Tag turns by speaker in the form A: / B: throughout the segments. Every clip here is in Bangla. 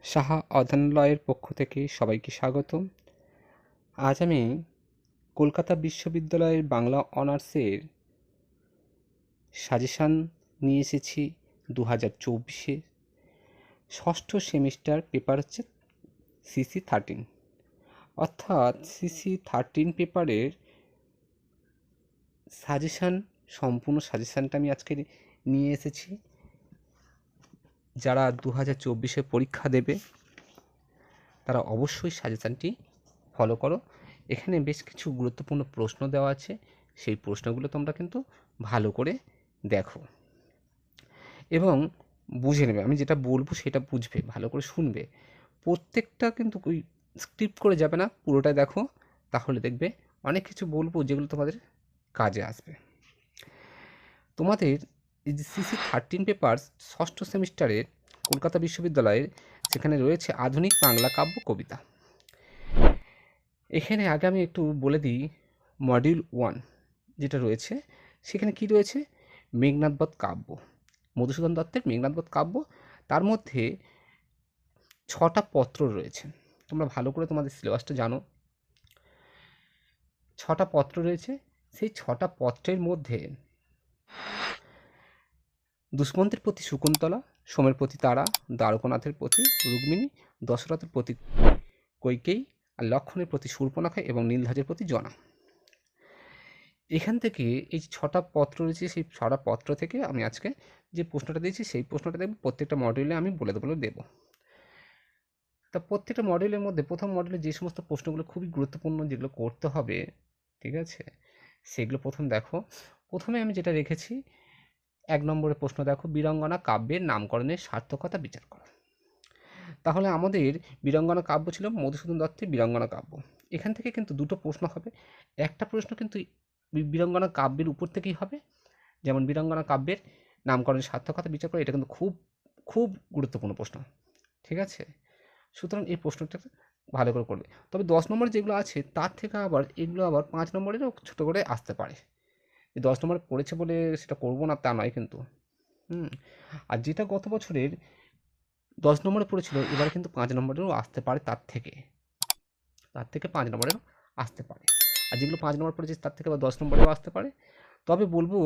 A: সাহা অধ্যয়নালয়ের পক্ষ থেকে সবাইকে স্বাগত। আজ আমি কলকাতা বিশ্ববিদ্যালয়ের বাংলা অনার্সের সাজেশান নিয়ে এসেছি 2024-এ। ষষ্ঠ সেমিস্টার পেপার হচ্ছে CC13, অর্থাৎ CC13 পেপারের সাজেশান, সম্পূর্ণ সাজেশানটা আমি আজকে নিয়ে এসেছি। যারা 2024-এ পরীক্ষা দেবে তারা অবশ্যই সাজেশানটি ফলো করো। এখানে বেশ কিছু গুরুত্বপূর্ণ প্রশ্ন দেওয়া আছে, সেই প্রশ্নগুলো তোমরা কিন্তু ভালো করে দেখো এবং বুঝে নেবে। আমি যেটা বলবো সেটা বুঝবে, ভালো করে শুনবে। প্রত্যেকটা কিন্তু ওই স্ক্রিপ্ট করে যাবে না, পুরোটা দেখো, তাহলে দেখবে অনেক কিছু বলবো যেগুলো তোমাদের কাজে আসবে। তোমাদের এই যে CC13 পেপার ষষ্ঠ সেমিস্টারের কলকাতা বিশ্ববিদ্যালয়ের, সেখানে রয়েছে আধুনিক বাংলা কাব্য কবিতা। এখানে আগে আমি একটু বলে দিই, মডিউল 1 যেটা রয়েছে সেখানে কি রয়েছে, মেঘনাদবধ কাব্য, মধুসূদন দত্তের মেঘনাদবধ কাব্য। তার মধ্যে 6টা পত্র রয়েছে। তোমরা ভালো করে তোমাদের সিলেবাসটা জানো, 6টা পত্র রয়েছে। সেই 6টা পত্রের মধ্যে দুষ্মন্তের প্রতি শকুন্তলা, সোমের প্রতি তারা, দ্বারকানাথের প্রতি রুক্মিণী, দশরথের প্রতি কৈকেয়ী, আর লক্ষণের প্রতি শূর্পণখা এবং নীলধ্বজের প্রতি জনা। এখান থেকে এই 6টা পত্র রয়েছে, সেই 6টা পত্র থেকে আমি আজকে যে প্রশ্নটা দিয়েছি সেই প্রশ্নটা দেখব। প্রত্যেকটা মডিউলে আমি বলে দেবো। তা প্রত্যেকটা মডিউলের মধ্যে প্রথম মডিউলে যে সমস্ত প্রশ্নগুলো খুবই গুরুত্বপূর্ণ, যেগুলো করতে হবে, ঠিক আছে, সেগুলো প্রথম দেখো। প্রথমে আমি যেটা রেখেছি, 1 নম্বরের প্রশ্ন দেখো, বীরাঙ্গনা কাব্যের নামকরণের সার্থকতা বিচার করো। তাহলে আমাদের বীরাঙ্গনা কাব্য ছিল মধুসূদন দত্তের বীরাঙ্গনা কাব্য। এখান থেকে কিন্তু দুটো প্রশ্ন হবে। একটা প্রশ্ন কিন্তু বীরাঙ্গনা কাব্যের উপর থেকেই হবে, যেমন বীরাঙ্গনা কাব্যের নামকরণের সার্থকতা বিচার করে, এটা কিন্তু খুব খুব গুরুত্বপূর্ণ প্রশ্ন, ঠিক আছে। সুতরাং এই প্রশ্নটা ভালো করে করবে। তবে 10 নম্বরে যেগুলো আছে তার থেকে আবার এগুলো আবার 5 নম্বরেরও ছোটো করে আসতে পারে। 10 নম্বরে পড়েছে বলে সেটা করবো না তা নয় কিন্তু। আর যেটা গত বছরের 10 নম্বরে পড়েছিল, এবারে কিন্তু 5 নম্বরেরও আসতে পারে, তার থেকে 5 নম্বরেরও আসতে পারে। আর যেগুলো 5 নম্বর পড়েছে তার থেকে আবার 10 নম্বরেও আসতে পারে। তবে বলবো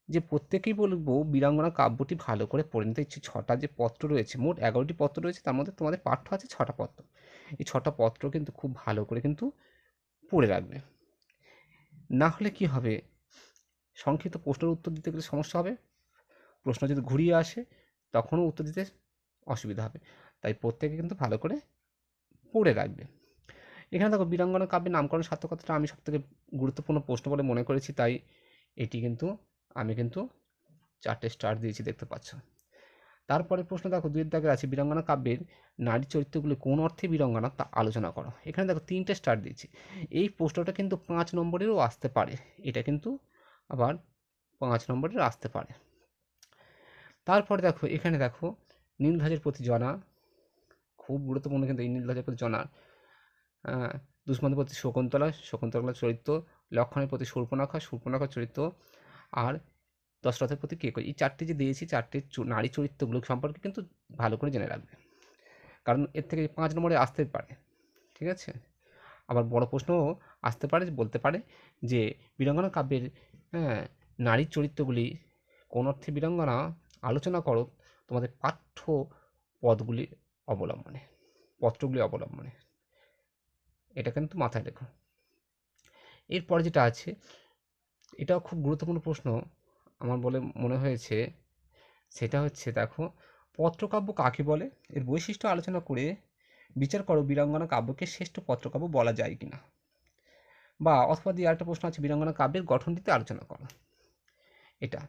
A: যে প্রত্যেকেই বলবো বীরাঙ্গনা কাব্যটি ভালো করে পড়ে নিতে। 6টা যে পত্র রয়েছে, মোট 11টি পত্র রয়েছে, তার মধ্যে তোমাদের পাঠ্য আছে 6টা পত্র। এই 6টা পত্র কিন্তু খুব ভালো করে কিন্তু পড়ে রাখবে। না হলে কি হবে, সংক্ষিপ্ত প্রশ্নের উত্তর দিতে গেলে সমস্যা হবে, প্রশ্ন যদি ঘুরিয়ে আসে তখনও উত্তর দিতে অসুবিধা হবে। তাই প্রত্যেকে কিন্তু ভালো করে পড়ে রাখবে। এখানে দেখো, বীরাঙ্গনা কাব্যের নামকরণ সার্থকতাটা আমি সবথেকে গুরুত্বপূর্ণ প্রশ্ন বলে মনে করেছি, তাই এটি কিন্তু আমি কিন্তু 4টে স্টার দিয়েছি, দেখতে পাচ্ছ। তারপরে প্রশ্ন দেখো, 2 দাগের আছে, বীরাঙ্গনা কাব্যের নারী চরিত্রগুলি কোন অর্থে বীরাঙ্গনা তা আলোচনা করো। এখানে দেখো 3টে স্টার দিয়েছি। এই প্রশ্নটা কিন্তু 5 নম্বরেরও আসতে পারে, এটা কিন্তু আবার 5 নম্বরের আসতে পারে। তারপরে দেখো, এখানে দেখো, নীলধ্বজের প্রতি জনা, খুব গুরুত্বপূর্ণ কিন্তু এই নীলধ্বজের প্রতি জনা। দুষ্মন্তের প্রতি শকুন্তলা, শকুন্তলার চরিত্র, লক্ষণের প্রতি শূর্পণখার চরিত্র, আর দশরথের প্রতি কে কই। এই 4টে যে দিয়েছি, 4টে নারী চরিত্রগুলো সম্পর্কে কিন্তু ভালো করে জেনে রাখবে, কারণ এর থেকে 5 নম্বরে আসতে পারে, ঠিক আছে। আবার বড় প্রশ্নও আসতে পারে, বলতে পারে যে বীরাঙ্গনা কাব্যের নারী চরিত্রগুলি কোন অর্থে বীরাঙ্গনা আলোচনা করো তোমাদের পাঠ্য পদগুলি অবলম্বনে, পত্রগুলি অবলম্বনে। এটা কিন্তু মাথায় রেখো। এরপরে যেটা আছে, এটাও খুব গুরুত্বপূর্ণ প্রশ্ন আমার বলে মনে হয়েছে, সেটা হচ্ছে দেখো, পত্রকাব্য কাকে বলে, এর বৈশিষ্ট্য আলোচনা করে বিচার করো বীরাঙ্গনা কাব্যকে শ্রেষ্ঠ পত্রকাব্য বলা যায় কিনা। বা অথবা দিয়ে আরেকটা প্রশ্ন আছে, বীরাঙ্গনা কাব্যের গঠনটিতে আলোচনা করো। এটা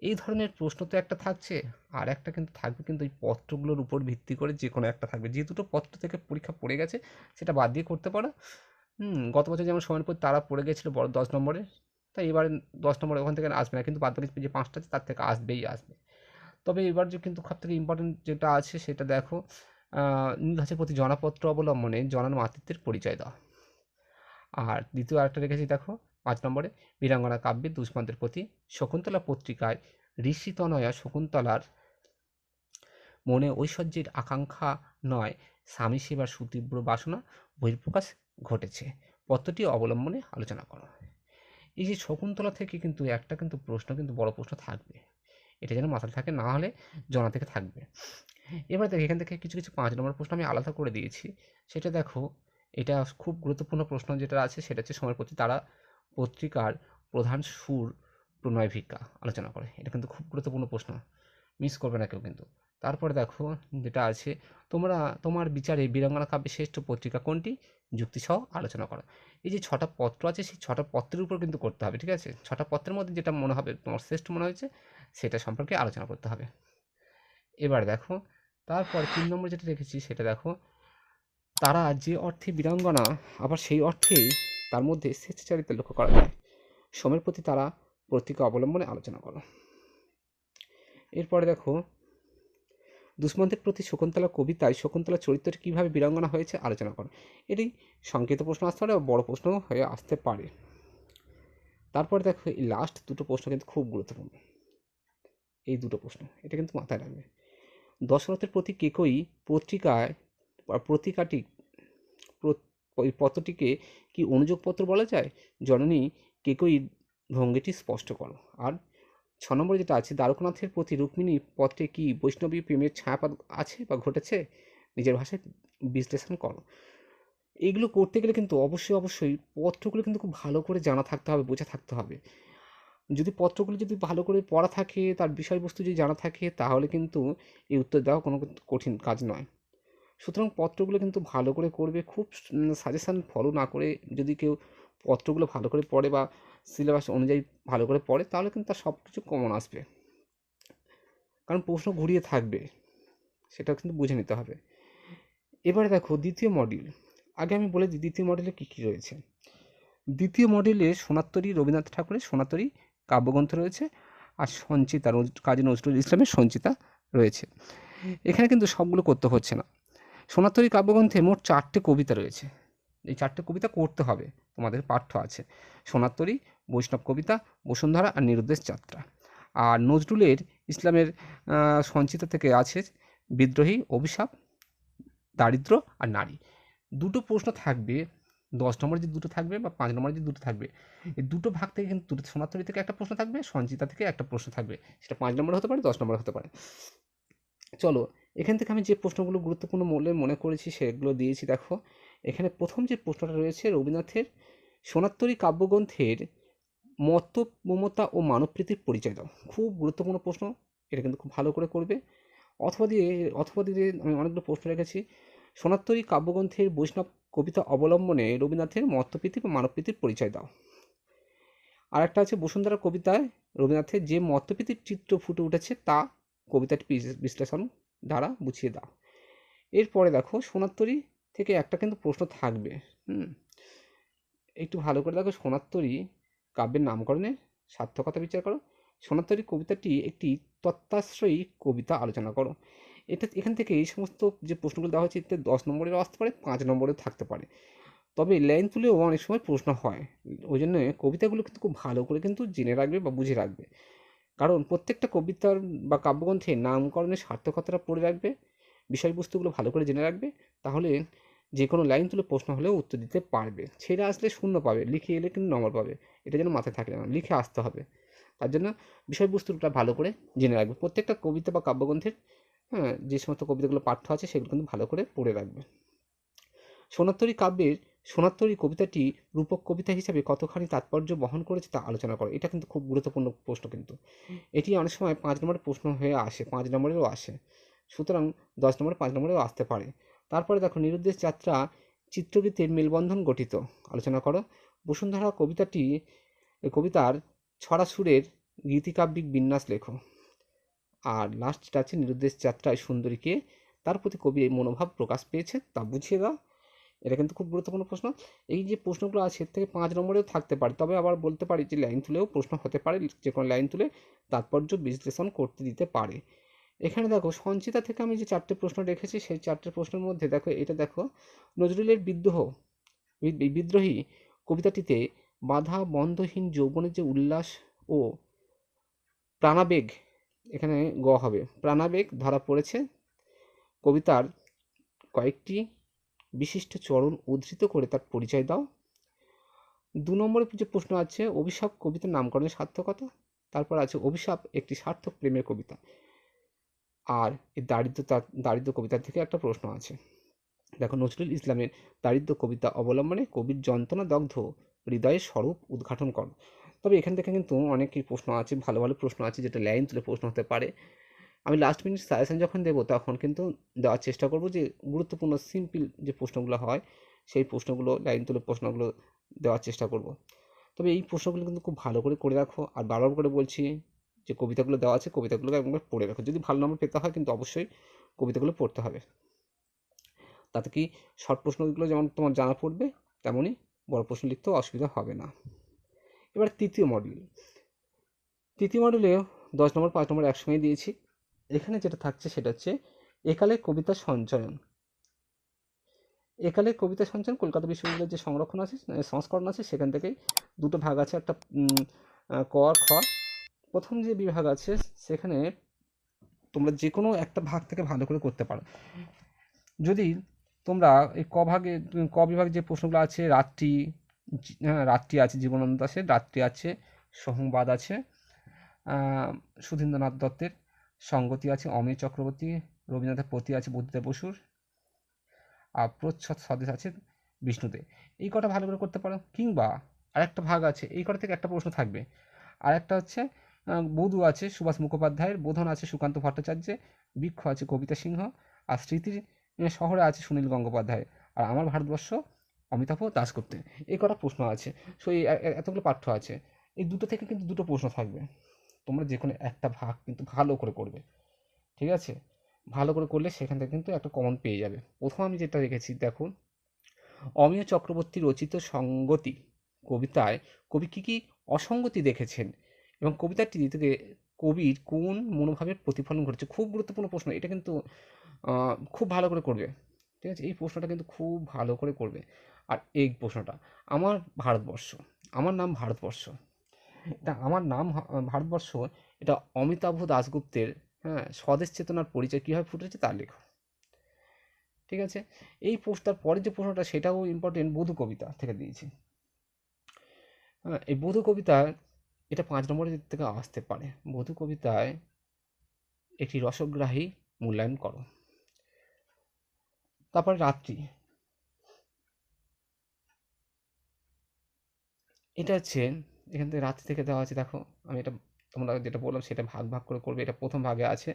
A: এই ধরনের প্রশ্ন তো একটা থাকছে, আর একটা কিন্তু থাকবে কিন্তু এই পত্রগুলোর উপর ভিত্তি করে যে কোনো একটা থাকবে। যে দুটো পত্র থেকে পরীক্ষা পড়ে গেছে সেটা বাদ দিয়ে করতে পারো। গত বছর যেমন সময়ের পর তারা পড়ে গেছিলো বড় 10 নম্বরে, তাই এবারে 10 নম্বরে ওখান থেকে আসবে না, কিন্তু বাদ বাকি যে 5টা আছে তার থেকে আসবে। তবে এবার যে কিন্তু সবথেকে ইম্পর্টেন্ট যেটা আছে সেটা দেখো, নীলধ্বজের প্রতি জনাপত্র অবলম্বনে জনার মাতৃত্বের পরিচয় দাও। আর দ্বিতীয় আরেকটা রেখেছি দেখো, 5 নম্বরে, বীরাঙ্গনা কাব্যে দুষ্মন্তের প্রতি শকুন্তলা পত্রিকায় ঋষিতনয়া শকুন্তলার মনে ঐশ্বর্যের আকাঙ্ক্ষা নয়, স্বামী সেবার সুতীব্র বাসনা বহিঃপ্রকাশ ঘটেছে। পত্রটি অবলম্বনে আলোচনা করো। এই যে শকুন্তলা থেকে কিন্তু একটা কিন্তু প্রশ্ন কিন্তু বড় প্রশ্ন থাকবে, এটা যেন মাথায় থাকে, না হলে জনা থেকে থাকবে। এবার দেখো এখান থেকে কিছু কিছু 5 নম্বর প্রশ্ন আমি আলাদা করে দিয়েছি। সেটা দেখো, এটা খুব গুরুত্বপূর্ণ প্রশ্ন যেটা আছে সেটা হচ্ছে সময়ের প্রতি তারা পত্রিকার প্রধান সুর প্রণয় ভিক্ষা আলোচনা করে। এটা কিন্তু খুব গুরুত্বপূর্ণ প্রশ্ন, মিস করবে না কেউ কিন্তু। তারপরে দেখো যেটা আছে, তোমার বিচারে বীরাঙ্গনা কাব্যের শ্রেষ্ঠ পত্রিকা কোনটি, যুক্তিসহ আলোচনা করো। এই যে 6টা পত্র আছে সেই 6টা পত্রের উপর কিন্তু করতে হবে, ঠিক আছে? 6টা পত্রের মধ্যে যেটা মনে হবে তোমার শ্রেষ্ঠ মনে হয়েছে সেটা সম্পর্কে আলোচনা করতে হবে। এবার দেখো তারপর 3 নম্বর যেটা রেখেছি সেটা দেখো, তারা যে অর্থে বীরাঙ্গনা আবার সেই অর্থেই তার মধ্যে স্বেচ্ছাচারিতা লক্ষ্য করা যায়। সময়ের প্রতি তারা পত্রিকা অবলম্বনে আলোচনা করো। এরপরে দেখো, দুষ্মন্তের প্রতি শকুন্তলা কবিতায় শকুন্তলা চরিত্রটি কীভাবে বীরাঙ্গনা হয়েছে আলোচনা করো। এটি সংক্ষিপ্ত প্রশ্ন আসতে পারে বা বড় প্রশ্ন হয়ে আসতে পারে। তারপরে দেখো এই লাস্ট দুটো প্রশ্ন কিন্তু খুব গুরুত্বপূর্ণ, এই দুটো প্রশ্ন এটা কিন্তু মাথায় রাখবে। দশরথের প্রতি কেকই পত্রিকায় পত্রিকাটি ওই পত্রটিকে কি অনুযোগ পত্র বলা যায়? জননী কেকই ভঙ্গিটি স্পষ্ট করো। আর 6 নম্বরে যেটা আছে, দ্বারকানাথের প্রতি রুক্মিণী পত্রে কি বৈষ্ণবী প্রেমের ছায়াপাত আছে বা ঘটেছে, নিজের ভাষায় বিশ্লেষণ করো। এইগুলো করতে গেলে কিন্তু অবশ্যই পত্রগুলো কিন্তু খুব ভালো করে জানা থাকতে হবে, বোঝা থাকতে হবে। যদি পত্রগুলো যদি ভালো করে পড়া থাকে, তার বিষয়বস্তু যদি জানা থাকে, তাহলে কিন্তু এই উত্তর দেওয়া কোনো কঠিন কাজ নয়। সুতরাং পত্রগুলো কিন্তু ভালো করে করবে, খুব সাজেশান ফলো না করে যদি কেউ পত্রগুলো ভালো করে পড়ে বা সিলেবাস অনুযায়ী ভালো করে পড়ে, তাহলে কিন্তু তার সব কিছু কমন আসবে। কারণ প্রশ্ন ঘুরিয়ে থাকবে, সেটা কিন্তু বুঝে নিতে হবে। এবারে দেখো দ্বিতীয় মডিউল, আগে আমি বলে দিই দ্বিতীয় মডেলে কী কী রয়েছে। দ্বিতীয় মডেলে সোনারতরী, রবীন্দ্রনাথ ঠাকুরের সোনারতরী কাব্যগ্রন্থ রয়েছে, আর সঞ্চিতা কাজী নজরুল ইসলামের সঞ্চিতা রয়েছে। এখানে কিন্তু সবগুলো করতে হচ্ছে না। সোনারতরী কাব্যগ্রন্থে মোট 4টে কবিতা রয়েছে, এই 4টে কবিতা করতে হবে, তোমাদের পাঠ্য আছে। সোনারতরী, বৈষ্ণব কবিতা, বসুন্ধরা আর নিরুদ্দেশ যাত্রা। আর নজরুলের ইসলামের সঞ্চিতা থেকে আছে বিদ্রোহী, অভিশাপ, দারিদ্র আর নারী। দুটো প্রশ্ন থাকবে, 10 নম্বরে যে দুটো থাকবে বা 5 নম্বরে যে দুটো থাকবে, এই দুটো ভাগ থেকে কিন্তু সোনারতরী থেকে একটা প্রশ্ন থাকবে, সঞ্চিতা থেকে একটা প্রশ্ন থাকবে। সেটা 5 নম্বরে হতে পারে, 10 নম্বরে হতে পারে। চলো এখান থেকে আমি যে প্রশ্নগুলো গুরুত্বপূর্ণ মনে করেছি সেগুলো দিয়েছি। দেখো এখানে প্রথম যে প্রশ্নটা রয়েছে, রবীন্দ্রনাথের সোনারতরী কাব্যগ্রন্থের মত, মমতা ও মানবপ্রীতির পরিচয় দাও। খুব গুরুত্বপূর্ণ প্রশ্ন, এটা কিন্তু খুব ভালো করে করবে। অথবা দিয়ে আমি অনেকগুলো প্রশ্ন রেখেছি। সোনারতরী কাব্যগ্রন্থের বৈষ্ণব কবিতা অবলম্বনে রবীন্দ্রনাথের মতপ্রীতি বা মানবপ্রীতির পরিচয় দাও। আর একটা আছে, বসুন্ধরা কবিতায় রবীন্দ্রনাথের যে মতপ্রীতির চিত্র ফুটে উঠেছে তা কবিতাটি বিশ্লেষণ দ্বারা বুঝিয়ে দাও। এরপরে দেখো সোনারতরী থেকে একটা কিন্তু প্রশ্ন থাকবে, একটু ভালো করে দেখো। সোনারতরী কাব্যের নামকরণের সার্থকতা বিচার করো। সোনারতরী কবিতাটি একটি তত্ত্বাশ্রয়ী কবিতা আলোচনা করো। এখান থেকে এই সমস্ত যে প্রশ্নগুলো দেওয়া হচ্ছে, এতে 10 নম্বরেও আসতে পারে, 5 নম্বরেও থাকতে পারে। তবে লাইন তুলেও অনেক সময় প্রশ্ন হয়, ওই জন্য কবিতাগুলো কিন্তু খুব ভালো করে কিন্তু জেনে রাখবে বা বুঝে রাখবে। কারণ প্রত্যেকটা কবিতার বা কাব্যগ্রন্থের নামকরণের সার্থকতাটা পড়ে রাখবে, বিষয়বস্তুগুলো ভালো করে জেনে রাখবে, তাহলে যে কোনো লাইন তুলে প্রশ্ন হলেও উত্তর দিতে পারবে। ছেড়ে আসলে শূন্য পাবে, লিখে এলে কিন্তু নম্বর পাবে। এটা যেন মাথায় থাকে না, লিখে আসতে হবে। তার জন্য বিষয়বস্তুটা ভালো করে জেনে রাখবে। প্রত্যেকটা কবিতা বা কাব্যগ্রন্থের যে সমস্ত কবিতাগুলো পাঠ্য আছে সেগুলো কিন্তু ভালো করে পড়ে রাখবে। সোনারতরী কাব্যের সোনারতরী কবিতাটি রূপক কবিতা হিসাবে কতখানি তাৎপর্য বহন করেছে তা আলোচনা করে। এটা কিন্তু খুব গুরুত্বপূর্ণ প্রশ্ন কিন্তু। এটি অনেক সময় 5 নম্বরের প্রশ্ন হয়ে আসে, 5 নম্বরেরও আসে। সুতরাং 10 নম্বরে, 5 নম্বরেও আসতে পারে। তারপরে দেখো, নিরুদ্দেশ যাত্রা চিত্রগীতের মেলবন্ধন গঠিত আলোচনা করো। বসুন্ধরা কবিতার ছড়া সুরের গীতিকাব্যিক বিন্যাস লেখো। আর লাস্টটা আছে, নিরুদ্দেশ যাত্রায় সুন্দরীকে তার প্রতি কবির মনোভাব প্রকাশ পেয়েছে তা বুঝিয়ে দাও। এটা কিন্তু খুব গুরুত্বপূর্ণ প্রশ্ন। এই যে প্রশ্নগুলো আছে এর থেকে 5 নম্বরেও থাকতে পারে, তবে আবার বলতে পারি যে লাইন তুলেও প্রশ্ন হতে পারে, যে কোনো লাইন তুলে তাৎপর্য বিশ্লেষণ করতে দিতে পারে। এখানে দেখো সঞ্চিতা থেকে আমি যে 4টে প্রশ্ন রেখেছি, সেই 4টে প্রশ্নের মধ্যে দেখো এটা দেখো, নজরুলের বিদ্রোহী কবিতাটিতে বাধা বন্ধহীন যৌবনের যে উল্লাস ও প্রাণাবেগ, এখানে গ হবে, প্রাণাবেগ ধরা পড়েছে কবিতার কয়েকটি বিশিষ্ট চরণ উদ্ধৃত করে তার পরিচয় দাও। 2 নম্বরে যে প্রশ্ন আছে, অভিশাপ কবিতার নামকরণের সার্থকতা। তারপর আছে অভিশাপ একটি সার্থক প্রেমের কবিতা। আর এই দারিদ্র কবিতা থেকে একটা প্রশ্ন আছে। দেখো, নজরুল ইসলামের দারিদ্র কবিতা অবলম্বনে কবির যন্ত্রণা দগ্ধ হৃদয়ের স্বরূপ উদ্ঘাটন করো। তবে এখান থেকে কিন্তু অনেকই প্রশ্ন আছে, ভালো ভালো প্রশ্ন আছে, যেটা লাইন তুলে প্রশ্ন হতে পারে। আমি লাস্ট মিনিট সাজেশন যখন দেবো তখন কিন্তু দেওয়ার চেষ্টা করব যে গুরুত্বপূর্ণ সিম্পল যে প্রশ্নগুলো হয় সেই প্রশ্নগুলো, লাইন তুলে প্রশ্নগুলো দেওয়ার চেষ্টা করব। তবে এই প্রশ্নগুলো কিন্তু খুব ভালো করে রাখো। আর বারবার করে বলছি যে কবিতাগুলো দেওয়া আছে, কবিতাগুলো একবার পড়ে রাখো। যদি ভালো নম্বর পেতে হয় কিন্তু অবশ্যই কবিতাগুলো পড়তে হবে। তাতে কি শর্ট প্রশ্নগুলো যেমন তোমার জানা পড়বে, তেমনই বড় প্রশ্ন লিখতেও অসুবিধা হবে না। এবার তৃতীয় মডেলেও 10 নম্বর 5 নম্বর একসঙ্গে দিয়েছি। এখানে যেটা থাকছে সেটা হচ্ছে একালে কবিতা সঞ্চয়ন। একালে কবিতা সঞ্চয়ন কলকাতা বিশ্ববিদ্যালয়ের যে সংস্করণ আছে সেখান থেকেই দুটো ভাগ আছে, একটা ক আর খ। প্রথম যে বিভাগ আছে সেখানে তোমরা যে কোনো একটা ভাগ থেকে ভালো করে করতে পারো। যদি তোমরা এই ক বিভাগে যে প্রশ্নগুলো আছে, রাত্রি আছে জীবনানন্দ দাশের, রাত্রি আছে, সংবাদ আছে সুধীন্দ্রনাথ দত্তের, সঙ্গতি আছে অমিয় চক্রবর্তী, রবীন্দ্রনাথের প্রতি আছে বুদ্ধদেব বসুর, আর প্রচ্ছদ স্বদেশ আছে বিষ্ণুদে। এই কটা ভালো করে করতে পারো। কিংবা আরেকটা ভাগ আছে, এই কটা থেকে একটা প্রশ্ন থাকবে। আর একটা হচ্ছে বধূ আছে সুভাষ মুখোপাধ্যায়ের, বোধন আছে সুকান্ত ভট্টাচার্যের, বৃক্ষ আছে কবিতা সিংহ, আর স্মৃতির শহরে আছে সুনীল গঙ্গোপাধ্যায়, আর আমার ভারতবর্ষ অমিতাভ দাশগুপ্তের। এই কটা প্রশ্ন আছে। সো এই এতগুলো পাঠ্য আছে, এই দুটো থেকে কিন্তু দুটো প্রশ্ন থাকবে। তোমরা যে কোনো একটা ভাগ কিন্তু ভালো করে করবে, ঠিক আছে? ভালো করে করলে সেখান থেকে কিন্তু একটা কমন পেয়ে যাবে। প্রথম আমি যেটা রেখেছি দেখুন, অমিয় চক্রবর্তী রচিত সঙ্গতি কবিতায় কবি কী অসঙ্গতি দেখেছেন এবং কবিতাটি থেকে কবির কোন মনোভাবের প্রতিফলন ঘটেছে। খুব গুরুত্বপূর্ণ প্রশ্ন এটা, কিন্তু খুব ভালো করে করবে, ঠিক আছে? এই প্রশ্নটা কিন্তু খুব ভালো করে করবে। আর এই প্রশ্নটা, আমার ভারতবর্ষ, আমার নাম ভারতবর্ষ, এটা আমার নাম ভারতবর্ষ, এটা অমিতাভ দাশগুপ্তের স্বদেশ চেতনার পরিচয় কীভাবে ফুটেছে তা লেখো, ঠিক আছে? এই তার পরের যে প্রশ্নটা সেটাও ইম্পর্টেন্ট, বধূ কবিতা থেকে দিয়েছি। এই বধূ কবিতা এটা 5 নম্বরের থেকে আসতে পারে। বধূ কবিতায় একটি রসগ্রাহী মূল্যায়ন করো। তারপরে রাত্রি, এটা হচ্ছে এখান থেকে রাত্রি থেকে দেওয়া আছে। দেখো, আমি এটা তোমরা যেটা বললাম সেটা ভাগ করে করবে। এটা প্রথম ভাগে আছে,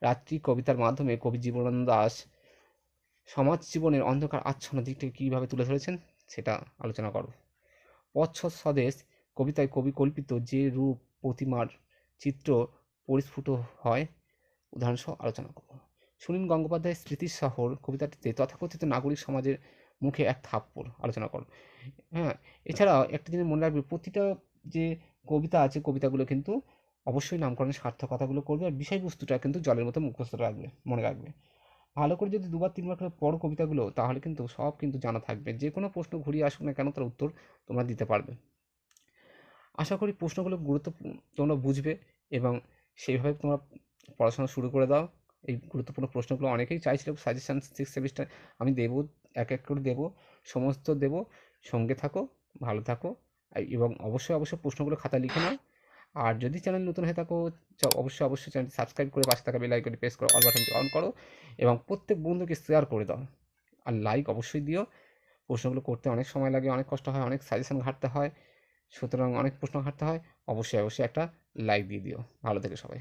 A: রাত্রি কবিতার মাধ্যমে কবি জীবনানন্দ দাশ সমাজ জীবনের অন্ধকার আচ্ছন্ন দিকটাকে কীভাবে তুলে ধরেছেন সেটা আলোচনা করো। প্রচ্ছদ স্বদেশ কবিতায় কবি কল্পিত যে রূপ প্রতিমার চিত্র পরিস্ফুট হয় উদাহরণসহ আলোচনা করব। সুনীল গঙ্গোপাধ্যায়ের স্মৃতির শহর কবিতাটিতে তথাকথিত নাগরিক সমাজের মুখে এক থাপ্পড় আলোচনা করো। এছাড়াও একটা জিনিস মনে রাখবে, প্রতিটা যে কবিতা আছে কবিতাগুলো কিন্তু অবশ্যই নামকরণের সার্থকতাগুলো করবে, আর বিষয়বস্তুটা কিন্তু জলের মতো মুখস্থ রাখবে, মনে রাখবে। ভালো করে যদি 2 বার 3 বার করে পড়ো কবিতাগুলো, তাহলে কিন্তু সব কিন্তু জানা থাকবে। যে কোনো প্রশ্ন ঘুরিয়ে আসুক না কেন তার উত্তর তোমরা দিতে পারবে। আশা করি প্রশ্নগুলো তোমরা বুঝবে এবং সেইভাবে তোমরা পড়াশোনা শুরু করে দাও। এই গুরুত্বপূর্ণ প্রশ্নগুলো অনেকেই চাইছিল সাজেশান 6 সেমিস্টার আমি দেবো, এক করে দেবো, সমস্ত দেবো। সঙ্গে থাকো, ভালো থাকো, এবং অবশ্যই প্রশ্নগুলো খাতায় লিখে নাও। আর যদি চ্যানেল নতুন হয়ে থাকো, অবশ্যই চ্যানেলটি সাবস্ক্রাইব করে পাশে থাকা বেল আইকনটি প্রেস করো, অল বাটনটি অন করো এবং প্রত্যেক বন্ধুকে শেয়ার করে দাও। আর লাইক অবশ্যই দিও। প্রশ্নগুলো করতে অনেক সময় লাগে, অনেক কষ্ট হয়, অনেক সাজেশান ঘাঁটতে হয়, সুতরাং অনেক প্রশ্ন ঘাঁটতে হয়। অবশ্যই একটা লাইক দিয়ে দিও। ভালো থেকো সবাই।